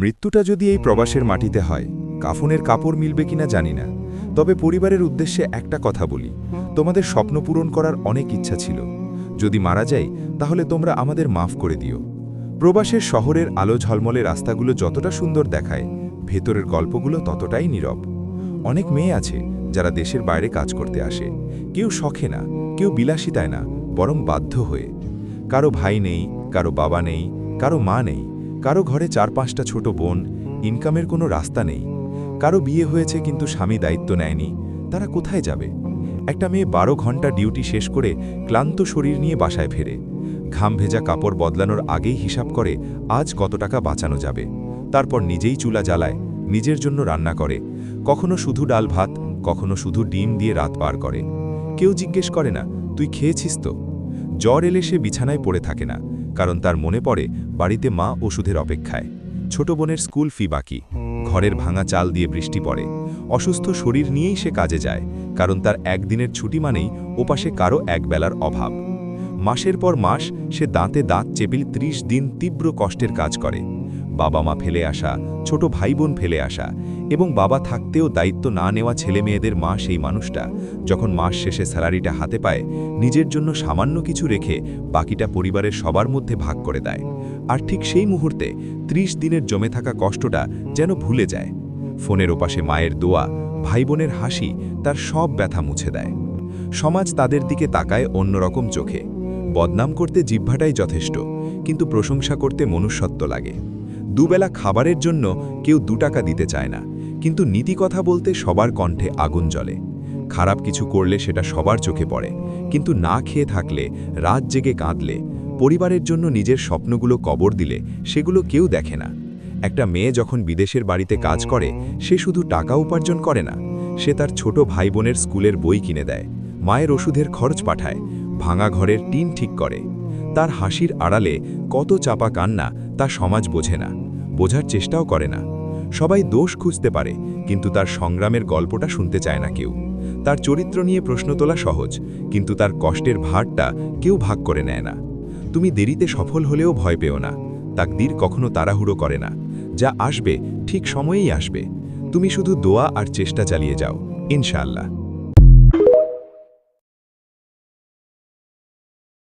মৃত্যুটা যদি এই প্রবাসের মাটিতে হয়, কাফনের কাপড় মিলবে কিনা জানি না, তবে পরিবারের উদ্দেশ্যে একটা কথা বলি, তোমাদের স্বপ্ন পূরণ করার অনেক ইচ্ছা ছিল। যদি মারা যাই তাহলে তোমরা আমাদের মাফ করে দিও। প্রবাসের শহরের আলো ঝলমলে রাস্তাগুলো যতটা সুন্দর দেখায়, ভেতরের গল্পগুলো ততটাই নীরব। অনেক মেয়ে আছে যারা দেশের বাইরে কাজ করতে আসে, কেউ শখে না, কেউ বিলাসিতায় না, বরং বাধ্য হয়ে। কারো ভাই নেই, কারো বাবা নেই, কারো মা নেই, কারো ঘরে 4-5টা ছোট বোন, ইনকামের কোনো রাস্তা নেই। কারো বিয়ে হয়েছে কিন্তু স্বামী দায়িত্ব নেয়নি, তারা কোথায় যাবে? একটা মেয়ে 12 ঘন্টা ডিউটি শেষ করে ক্লান্ত শরীর নিয়ে বাসায় ফেরে। ঘাম ভেজা কাপড় বদলানোর আগেই হিসাব করে আজ কত টাকা বাঁচানো যাবে। তারপর নিজেই চুলা জ্বালায়, নিজের জন্য রান্না করে, কখনো শুধু ডাল ভাত, কখনো শুধু ডিম দিয়ে রাত পার করে। কেউ জিজ্ঞেস করে না, তুই খেয়েছিস তো? জ্বর এলে সে বিছানায় পড়ে থাকে না, কারণ তার মনে পড়ে বাড়িতে মা ওষুধের অপেক্ষায়, ছোট বোনের স্কুল ফি বাকি, ঘরের ভাঙা চাল দিয়ে বৃষ্টি পড়ে। অসুস্থ শরীর নিয়েই সে কাজে যায়, কারণ তার একদিনের ছুটি মানেই ওপাশে কারো একবেলার অভাব। মাসের পর মাস সে দাঁতে দাঁত চেপে 30 দিন তীব্র কষ্টের কাজ করে। বাবা মা ফেলে আসা, ছোট ভাই বোন ফেলে আসা, এবং বাবা থাকতেও দায়িত্ব না নেওয়া ছেলে মেয়েদের মা সেই মানুষটা যখন মাস শেষে স্যালারিটা হাতে পায়, নিজের জন্য সামান্য কিছু রেখে বাকিটা পরিবারের সবার মধ্যে ভাগ করে দেয়। আর ঠিক সেই মুহূর্তে 30 দিনের জমে থাকা কষ্টটা যেন ভুলে যায়। ফোনের ওপাশে মায়ের দোয়া, ভাই বোনের হাসি তার সব ব্যথা মুছে দেয়। সমাজ তাদের দিকে তাকায় অন্যরকম চোখে। বদনাম করতে জিহ্বাটাই যথেষ্ট, কিন্তু প্রশংসা করতে মনুষ্যত্ব লাগে। দুবেলা খাবারের জন্য কেউ 2 টাকা দিতে চায় না, কিন্তু নীতি কথা বলতে সবার কণ্ঠে আগুন জ্বলে। খারাপ কিছু করলে সেটা সবার চোখে পড়ে, কিন্তু না খেয়ে থাকলে, রাত জেগে কাঁদলে, পরিবারের জন্য নিজের স্বপ্নগুলো কবর দিলে সেগুলো কেউ দেখে না। একটা মেয়ে যখন বিদেশের বাড়িতে কাজ করে, সে শুধু টাকা উপার্জন করে না, সে তার ছোট ভাই বোনের স্কুলের বই কিনে দেয়, মায়ের ওষুধের খরচ পাঠায়, ভাঙা ঘরের টিন ঠিক করে। তার হাসির আড়ালে কত চাপা কান্না তা সমাজ বোঝে না, বোঝার চেষ্টাও করে না। সবাই দোষ খুঁজতে পারে, কিন্তু তার সংগ্রামের গল্পটা শুনতে চায় না কেউ। তার চরিত্র নিয়ে প্রশ্ন তোলা সহজ, কিন্তু তার কষ্টের ভারটা কেউ ভাগ করে নেয় না। তুমি দেরিতে সফল হলেও ভয় পেও না, তাকদীর কখনো তাড়াহুড়ো করে না। যা আসবে ঠিক সময়েই আসবে, তুমি শুধু দোয়া আর চেষ্টা চালিয়ে যাও, ইনশাআল্লাহ।